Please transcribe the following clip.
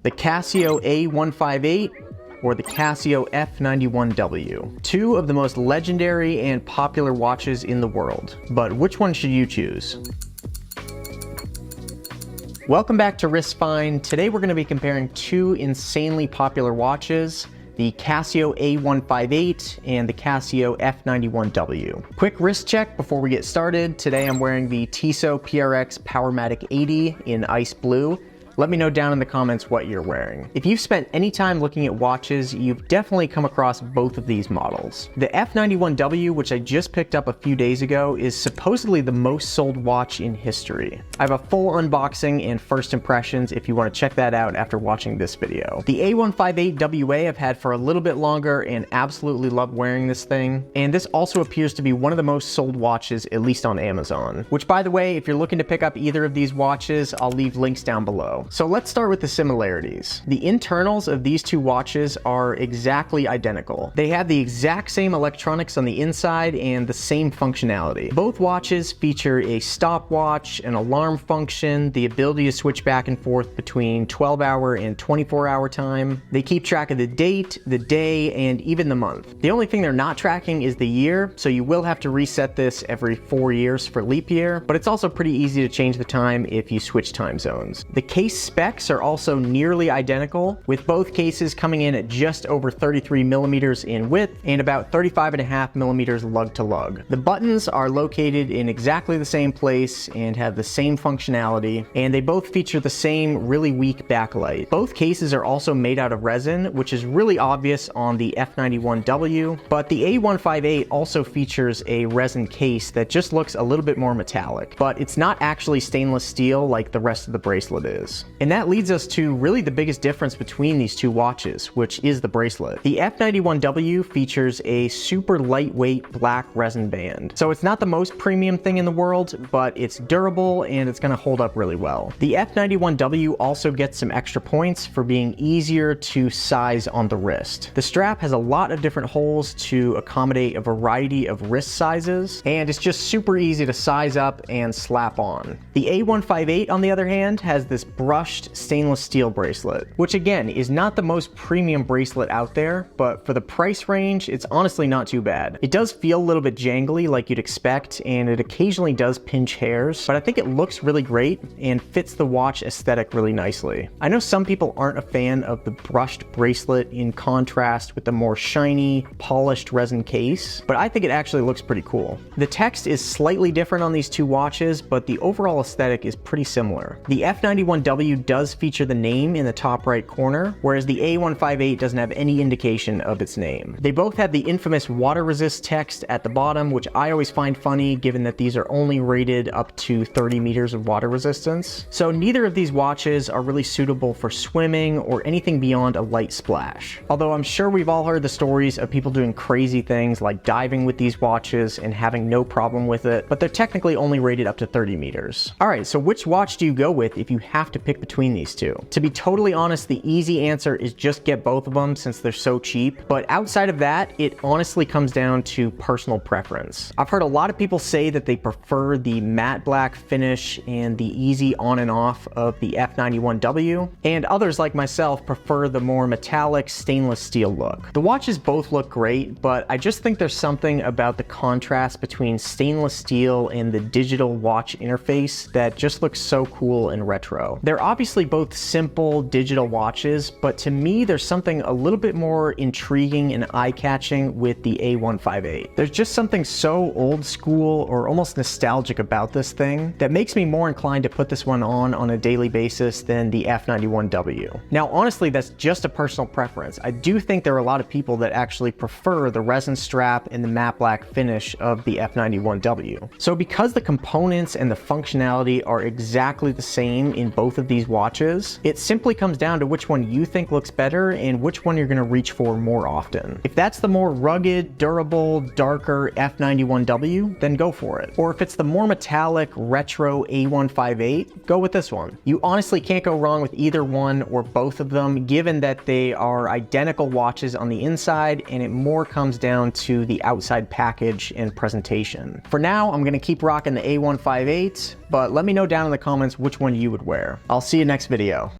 The Casio A158 or the Casio F91W. Two of the most legendary and popular watches in the world. But which one should you choose? Welcome back to WristFind. Today we're going to be comparing two insanely popular watches, the Casio A158 and the Casio F91W. Quick wrist check before we get started. Today I'm wearing the Tissot PRX Powermatic 80 in ice blue. Let me know down in the comments what you're wearing. If you've spent any time looking at watches, you've definitely come across both of these models. The F91W, which I just picked up a few days ago, is supposedly the most sold watch in history. I have a full unboxing and first impressions if you want to check that out after watching this video. The A158WA I've had for a little bit longer and absolutely love wearing this thing. And this also appears to be one of the most sold watches, at least on Amazon. Which, by the way, if you're looking to pick up either of these watches, I'll leave links down below. So let's start with the similarities. The internals of these two watches are exactly identical. They have the exact same electronics on the inside and the same functionality. Both watches feature a stopwatch, an alarm function, the ability to switch back and forth between 12-hour and 24-hour time. They keep track of the date, the day, and even the month. The only thing they're not tracking is the year, so you will have to reset this every 4 years for leap year, but it's also pretty easy to change the time if you switch time zones. The case specs are also nearly identical, with both cases coming in at just over 33 millimeters in width and about 35.5 millimeters lug to lug. The buttons are located in exactly the same place and have the same functionality, and they both feature the same really weak backlight. Both cases are also made out of resin, which is really obvious on the F91W, but the A158 also features a resin case that just looks a little bit more metallic, but it's not actually stainless steel like the rest of the bracelet is. And that leads us to really the biggest difference between these two watches, which is the bracelet. The F91W features a super lightweight black resin band. So it's not the most premium thing in the world, but it's durable and it's gonna hold up really well. The F91W also gets some extra points for being easier to size on the wrist. The strap has a lot of different holes to accommodate a variety of wrist sizes, and it's just super easy to size up and slap on. The A158, on the other hand, has this brushed stainless steel bracelet, which again is not the most premium bracelet out there, but for the price range, it's honestly not too bad. It does feel a little bit jangly like you'd expect, and it occasionally does pinch hairs, but I think it looks really great and fits the watch aesthetic really nicely. I know some people aren't a fan of the brushed bracelet in contrast with the more shiny, polished resin case, but I think it actually looks pretty cool. The text is slightly different on these two watches, but the overall aesthetic is pretty similar. The F91W does feature the name in the top right corner, whereas the A158 doesn't have any indication of its name. They both have the infamous water resist text at the bottom, which I always find funny given that these are only rated up to 30 meters of water resistance. So neither of these watches are really suitable for swimming or anything beyond a light splash. Although I'm sure we've all heard the stories of people doing crazy things like diving with these watches and having no problem with it, but they're technically only rated up to 30 meters. Alright, so which watch do you go with if you have to pick between these two? To be totally honest, the easy answer is just get both of them since they're so cheap, but outside of that, it honestly comes down to personal preference. I've heard a lot of people say that they prefer the matte black finish and the easy on and off of the F91W, and others like myself prefer the more metallic stainless steel look. The watches both look great, but I just think there's something about the contrast between stainless steel and the digital watch interface that just looks so cool and retro. They're obviously both simple digital watches, but to me there's something a little bit more intriguing and eye-catching with the A158. There's just something so old school or almost nostalgic about this thing that makes me more inclined to put this one on a daily basis than the F91W. Now honestly, that's just a personal preference. I do think there are a lot of people that actually prefer the resin strap and the matte black finish of the F91W. So because the components and the functionality are exactly the same in both of these watches, it simply comes down to which one you think looks better and which one you're going to reach for more often. If that's the more rugged, durable, darker F91W, then go for it. Or if it's the more metallic, retro A158, go with this one. You honestly can't go wrong with either one or both of them, given that they are identical watches on the inside and it more comes down to the outside package and presentation. For now, I'm going to keep rocking the A158, but let me know down in the comments which one you would wear. I'll see you next video.